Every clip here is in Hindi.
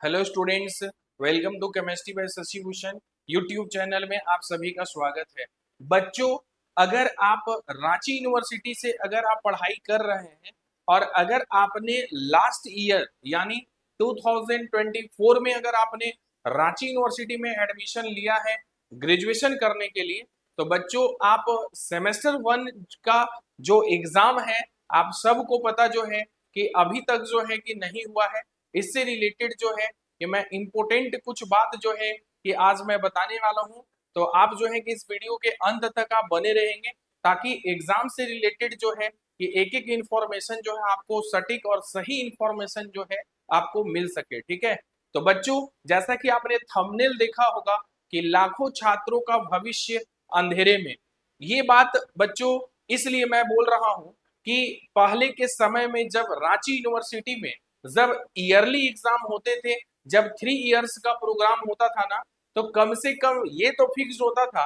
Hello students, welcome to chemistry by Shashi Bhushan YouTube channel में आप सभी का स्वागत है। बच्चों, अगर आप रांची यूनिवर्सिटी से अगर आप पढ़ाई कर रहे हैं और अगर आपने लास्ट ईयर यानी 2024 में अगर आपने रांची यूनिवर्सिटी में एडमिशन लिया है ग्रेजुएशन करने के लिए, तो बच्चों आप सेमेस्टर 1 का जो एग्जाम है आप सबको पता जो है कि अभी तक जो है कि नहीं हुआ है। इससे रिलेटेड जो है कि मैं इंपोर्टेंट कुछ बात जो है कि आज मैं बताने वाला हूं, तो आप जो है कि इस वीडियो के अंत तक आप बने रहेंगे ताकि एग्जाम से रिलेटेड जो है कि एक एक इंफॉर्मेशन जो है आपको सटीक और सही इंफॉर्मेशन जो है आपको मिल सके। ठीक है, तो बच्चों जैसा कि आपने थंबनेल देखा होगा कि लाखों छात्रों का भविष्य अंधेरे में, ये बात बच्चों इसलिए मैं बोल रहा हूं कि पहले के समय में जब रांची यूनिवर्सिटी में जब ईयरली एग्जाम होते थे, जब 3 इयर्स का प्रोग्राम होता था ना, तो कम से कम ये तो फिक्स होता था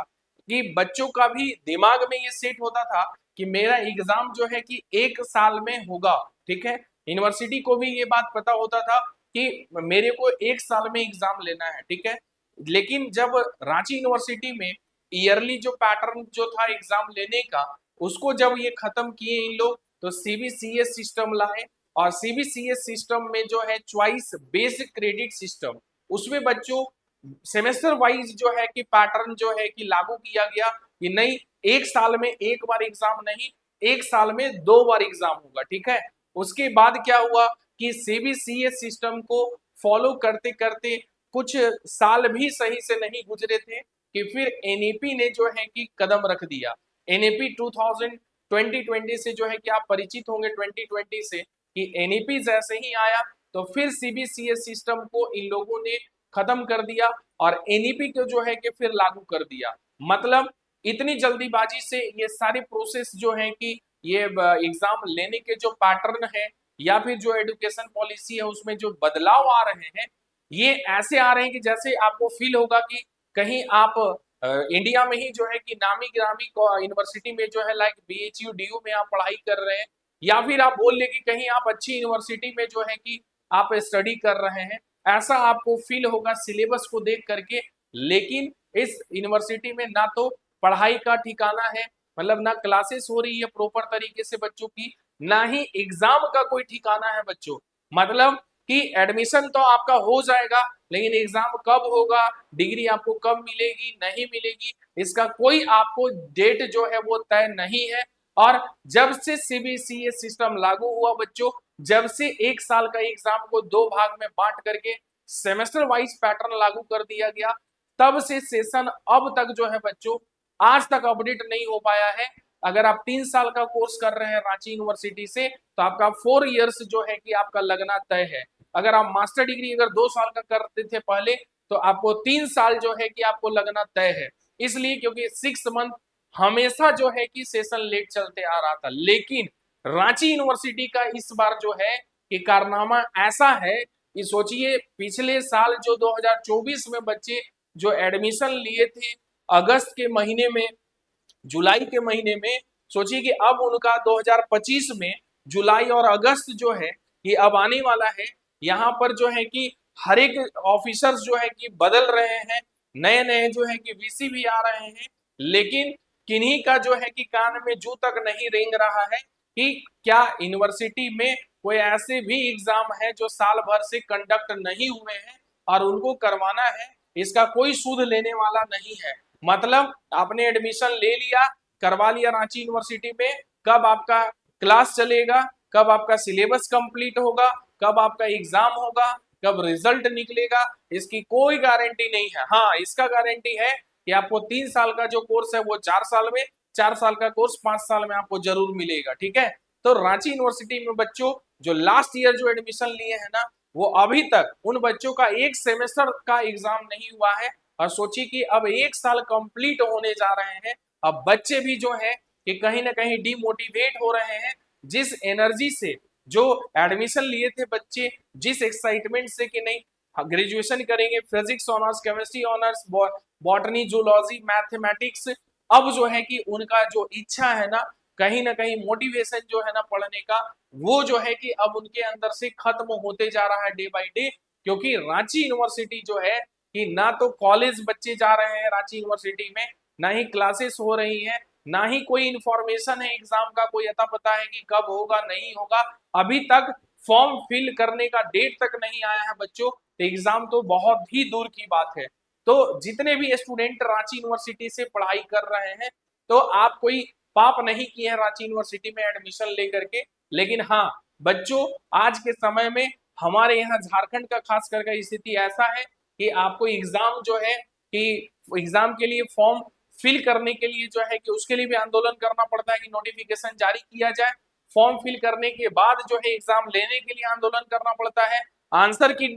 कि बच्चों का भी दिमाग में ये सेट होता था कि मेरा एग्जाम जो है कि 1 साल में होगा। ठीक है, यूनिवर्सिटी को भी ये बात पता होता था कि मेरे को 1 साल में एग्जाम लेना है। ठीक है, लेकिन जब रांची यूनिवर्सिटी में ईयरली जो पैटर्न जो था एग्जाम लेने का, उसको जब ये खत्म किए इन लोग, तो सीबीसीएस सिस्टम लाए और सीबीसीएस सिस्टम में जो है चॉइस बेस्ड क्रेडिट सिस्टम, उसमें बच्चों सेमेस्टर वाइज जो है कि पैटर्न जो है कि लागू किया गया कि नहीं, 1 साल में एक बार एग्जाम नहीं, 1 साल में 2 बार एग्जाम होगा। ठीक है, उसके बाद क्या हुआ कि सीबीसीएस सिस्टम को फॉलो करते करते कुछ साल भी सही से नहीं गुजरे थे कि फिर एनईपी ने जो है कि कदम रख दिया। एनईपी 2020 से जो है कि आप परिचित होंगे 2020 से, कि एनईपी जैसे ही आया तो फिर सीबीसीएस सिस्टम को इन लोगों ने खत्म कर दिया और एनईपी को जो है कि फिर लागू कर दिया। मतलब इतनी जल्दीबाजी से ये सारी प्रोसेस जो है कि ये एग्जाम लेने के जो पैटर्न है या फिर जो एजुकेशन पॉलिसी है उसमें जो बदलाव आ रहे हैं, ये ऐसे आ रहे हैं कि जैसे आपको फील होगा कि कहीं आप इंडिया में ही जो है कि नामी गिरामी यूनिवर्सिटी में जो है लाइक बीएचयू डीयू में आप पढ़ाई कर रहे हैं, या फिर आप बोल ले कि कहीं आप अच्छी यूनिवर्सिटी में जो है कि आप स्टडी कर रहे हैं, ऐसा आपको फील होगा सिलेबस को देख करके। लेकिन इस यूनिवर्सिटी में ना तो पढ़ाई का ठिकाना है, मतलब ना क्लासेस हो रही है प्रॉपर तरीके से बच्चों की, ना ही एग्जाम का कोई ठिकाना है बच्चों। मतलब कि एडमिशन तो आपका हो जाएगा, लेकिन एग्जाम कब होगा, डिग्री आपको कब मिलेगी नहीं मिलेगी, इसका कोई आपको डेट जो है वो तय नहीं है। और जब से सीबीसीएस सिस्टम लागू हुआ बच्चों, जब से 1 साल का एग्जाम को 2 भाग में बांट करके सेमेस्टर वाइज पैटर्न लागू कर दिया गया, तब से सेशन अब तक जो है बच्चों आज तक अपडेट नहीं हो पाया है। अगर आप 3 साल का कोर्स कर रहे हैं रांची यूनिवर्सिटी से, तो आपका 4 इयर्स जो है कि आपका लगना तय है। अगर आप मास्टर डिग्री अगर 2 साल का करते थे पहले, तो आपको 3 साल जो है कि आपको लगना तय है। इसलिए क्योंकि 6 मंथ हमेशा जो है कि सेशन लेट चलते आ रहा था। लेकिन रांची यूनिवर्सिटी का इस बार जो है कि कारनामा ऐसा है कि सोचिए, पिछले साल जो 2024 में बच्चे जो एडमिशन लिए थे अगस्त के महीने में, जुलाई के महीने में, सोचिए कि अब उनका 2025 में जुलाई और अगस्त जो है ये अब आने वाला है। यहाँ पर जो है कि हर एक ऑफिसर्स जो है कि बदल रहे हैं, नए नए जो है कि वीसी भी आ रहे हैं, लेकिन किन्हीं का जो है कि कान में जू तक नहीं रेंग रहा है कि क्या यूनिवर्सिटी में कोई ऐसे भी एग्जाम है जो साल भर से कंडक्ट नहीं हुए हैं और उनको करवाना है, इसका कोई सूद लेने वाला नहीं है। मतलब आपने एडमिशन ले लिया, करवा लिया रांची यूनिवर्सिटी में, कब आपका क्लास चलेगा, कब आपका सिलेबस कंप्लीट होगा, कब आपका एग्जाम होगा, कब रिजल्ट निकलेगा, इसकी कोई गारंटी नहीं है। हाँ, इसका गारंटी है कि आपको 3 साल का जो कोर्स है वो 4 साल में, 4 साल का कोर्स 5 साल में आपको जरूर मिलेगा। ठीक है, तो रांची यूनिवर्सिटी में बच्चों जो लास्ट ईयर जो एडमिशन लिए हैं ना, वो अभी तक उन बच्चों का एक सेमेस्टर का एग्जाम नहीं हुआ है। और सोचिए कि अब 1 साल कंप्लीट होने जा रहे हैं, अब बच्चे भी जो है कि कहीं ना कहीं डिमोटिवेट हो रहे हैं। जिस एनर्जी से जो एडमिशन लिए थे बच्चे, जिस एक्साइटमेंट से कि नहीं ग्रेजुएशन करेंगे, physics honours, chemistry honours, botany, zoology, mathematics, अब जो है कि उनका जो इच्छा है ना कहीं मोटिवेशन जो है ना पढ़ने का, वो जो है कि अब उनके अंदर से खत्म होते जा रहा है डे बाय डे। क्योंकि रांची यूनिवर्सिटी जो है कि ना तो कॉलेज बच्चे जा रहे हैं रांची यूनिवर्सिटी में, ना ही क्लासेस हो रही है, ना ही कोई इंफॉर्मेशन है एग्जाम का, कोई अता पता है कि कब होगा नहीं होगा। अभी तक फॉर्म फिल करने का डेट तक नहीं आया है बच्चों, तो एग्जाम तो बहुत ही दूर की बात है। तो जितने भी स्टूडेंट रांची यूनिवर्सिटी से पढ़ाई कर रहे हैं, तो आप कोई पाप नहीं किए हैं रांची यूनिवर्सिटी में एडमिशन लेकर के। लेकिन हाँ बच्चों, आज के समय में हमारे यहाँ झारखंड का खास करके स्थिति ऐसा है कि आपको एग्जाम जो है कि एग्जाम के लिए फॉर्म फिल करने के लिए जो है कि उसके लिए भी आंदोलन करना पड़ता है कि नोटिफिकेशन जारी किया जाए। फॉर्म फिल करने के बाद जो है एग्जाम लेने के लिए आंदोलन करना पड़ता है। आंसर की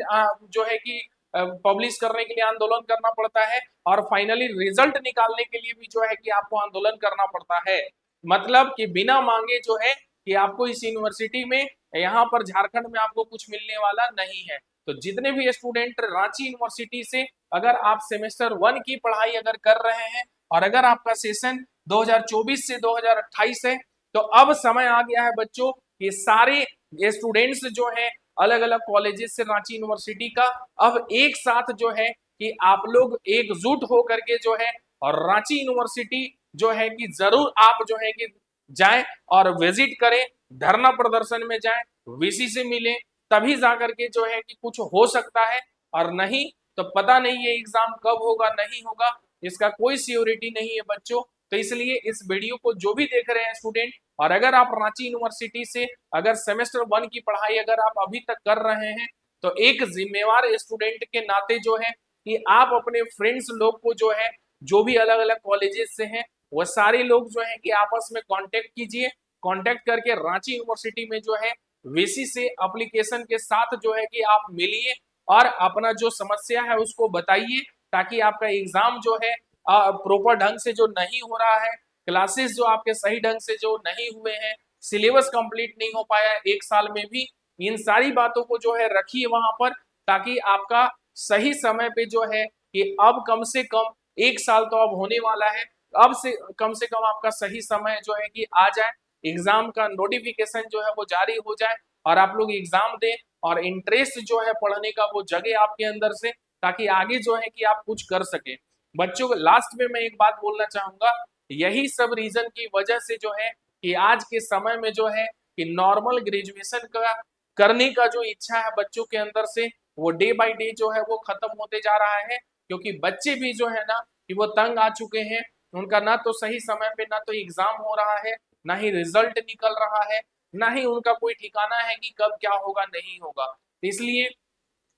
जो है कि पब्लिश करने के लिए आंदोलन करना पड़ता है, और फाइनली रिजल्ट निकालने के लिए भी जो है कि आपको आंदोलन करना पड़ता है। मतलब कि बिना मांगे जो है कि आपको इस यूनिवर्सिटी में, यहाँ पर झारखंड में आपको कुछ मिलने वाला नहीं है। तो जितने भी स्टूडेंट रांची यूनिवर्सिटी से अगर आप सेमेस्टर 1 की पढ़ाई अगर कर रहे हैं, और अगर आपका सेशन 2024 से 2028 है, तो अब समय आ गया है बच्चों कि सारे स्टूडेंट्स जो है अलग अलग कॉलेजेस से रांची यूनिवर्सिटी का अब एक साथ जो है कि आप लोग एकजुट होकर के जो है और रांची यूनिवर्सिटी जो है कि जरूर आप जो है कि जाएं और विजिट करें, धरना प्रदर्शन में जाएं, वीसी से मिलें, तभी जाकर के जो है कि कुछ हो सकता है। और नहीं तो पता नहीं ये एग्जाम कब होगा नहीं होगा, इसका कोई सियोरिटी नहीं है बच्चों। तो इसलिए इस वीडियो को जो भी देख रहे हैं स्टूडेंट, और अगर आप रांची यूनिवर्सिटी से अगर सेमेस्टर 1 की पढ़ाई अगर आप अभी तक कर रहे हैं, तो एक जिम्मेवार स्टूडेंट के नाते जो है कि आप अपने फ्रेंड्स लोग को जो है, जो भी अलग अलग कॉलेजेस से हैं, वह सारे लोग जो है कि आपस में कांटेक्ट कीजिए। कांटेक्ट करके रांची यूनिवर्सिटी में जो है वीसी से एप्लीकेशन के साथ जो है कि आप मिलिए और अपना जो समस्या है उसको बताइए, ताकि आपका एग्जाम जो है प्रॉपर ढंग से जो नहीं हो रहा है, क्लासेस जो आपके सही ढंग से जो नहीं हुए हैं, सिलेबस कंप्लीट नहीं हो पाया एक साल में भी, इन सारी बातों को जो है रखिए वहां पर, ताकि आपका सही समय पे जो है कि अब कम से कम एक साल तो अब होने वाला है, अब से कम आपका सही समय जो है कि आ जाए, एग्जाम का नोटिफिकेशन जो है वो जारी हो जाए और आप लोग एग्जाम दें, और इंटरेस्ट जो है पढ़ने का वो जगे आपके अंदर से, ताकि आगे जो है कि आप कुछ कर सके। बच्चों को लास्ट में मैं एक बात बोलना चाहूंगा, यही सब रीजन की वजह से जो है कि आज के समय में जो है कि नॉर्मल ग्रेजुएशन का करने का जो इच्छा है बच्चों के अंदर से, वो डे बाय डे जो है वो खत्म होते जा रहा है। क्योंकि बच्चे भी जो है ना कि वो तंग आ चुके हैं, उनका ना तो सही समय पे ना तो एग्जाम हो रहा है, ना ही रिजल्ट निकल रहा है, ना ही उनका कोई ठिकाना है कि कब क्या होगा नहीं होगा। इसलिए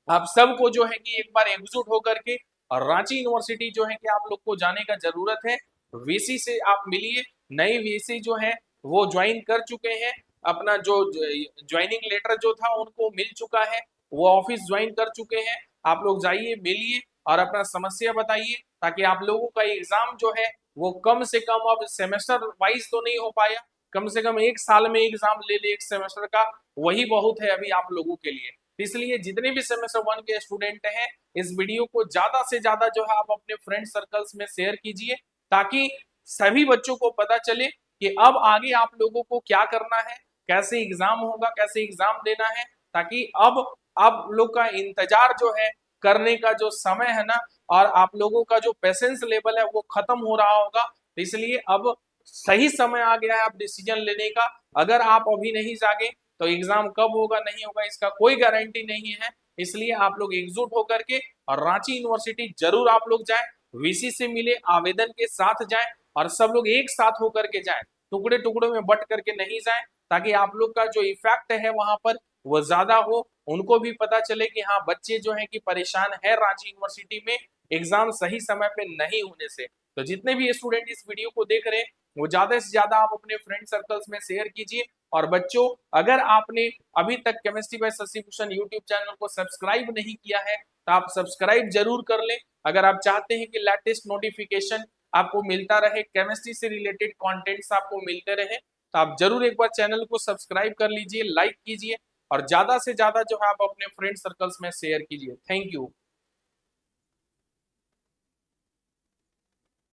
आप सबको जो है कि एक बार एकजुट होकर के और रांची यूनिवर्सिटी जो है कि आप लोग को जाने का जरूरत है। वीसी से आप मिलिए, नई वीसी जो है वो ज्वाइन कर चुके हैं, अपना जो ज्वाइनिंग लेटर जो था उनको मिल चुका है, वो ऑफिस ज्वाइन कर चुके हैं। आप लोग जाइए मिलिए और अपना समस्या बताइए, ताकि आप लोगों का एग्जाम जो है वो कम से कम, अब सेमेस्टर वाइज तो नहीं हो पाया, कम से कम एक साल में एग्जाम ले ले एक सेमेस्टर का, वही बहुत है अभी आप लोगों के लिए। इसलिए जितने भी सेमेस्टर 1 के स्टूडेंट हैं, इस वीडियो को ज्यादा से ज्यादा जो है आप अपने फ्रेंड सर्कल्स में शेयर कीजिए, ताकि सभी बच्चों को पता चले कि अब आगे आप लोगों को क्या करना है, कैसे एग्जाम होगा, कैसे एग्जाम देना है, ताकि अब आप लोग का इंतजार जो है करने का जो समय है ना, और आप लोगों का जो पेशेंस लेवल है वो खत्म हो रहा होगा। तो इसलिए अब सही समय आ गया है आप डिसीजन लेने का। अगर आप अभी नहीं जागे तो एग्जाम कब होगा नहीं होगा इसका कोई गारंटी नहीं है। इसलिए आप लोग एकजुट होकर के और रांची यूनिवर्सिटी जरूर आप लोग जाएं, वीसी से मिले, आवेदन के साथ जाएं, और सब लोग एक साथ होकर के जाएं, टुकड़े टुकड़ों में बट करके नहीं जाएं, ताकि आप लोग का जो इफेक्ट है वहां पर वो ज्यादा हो, उनको भी पता चले कि हाँ बच्चे जो है कि परेशान है रांची यूनिवर्सिटी में एग्जाम सही समय पे नहीं होने से। तो जितने भी स्टूडेंट इस वीडियो को देख रहे हैं, वो ज्यादा से ज्यादा आप अपने फ्रेंड सर्कल्स में शेयर कीजिए। और बच्चों, अगर आपने अभी तक chemistry by Shashi Bhushan YouTube channel को सब्सक्राइब नहीं किया है, तो आप सब्सक्राइब जरूर कर लें। अगर आप चाहते हैं कि लेटेस्ट नोटिफिकेशन आपको मिलता रहे, केमिस्ट्री से रिलेटेड कंटेंट्स आपको मिलते रहे, तो आप जरूर एक बार चैनल को सब्सक्राइब कर लीजिए, लाइक कीजिए, और ज्यादा से ज्यादा जो है आप अपने फ्रेंड सर्कल्स में शेयर कीजिए। Thank you.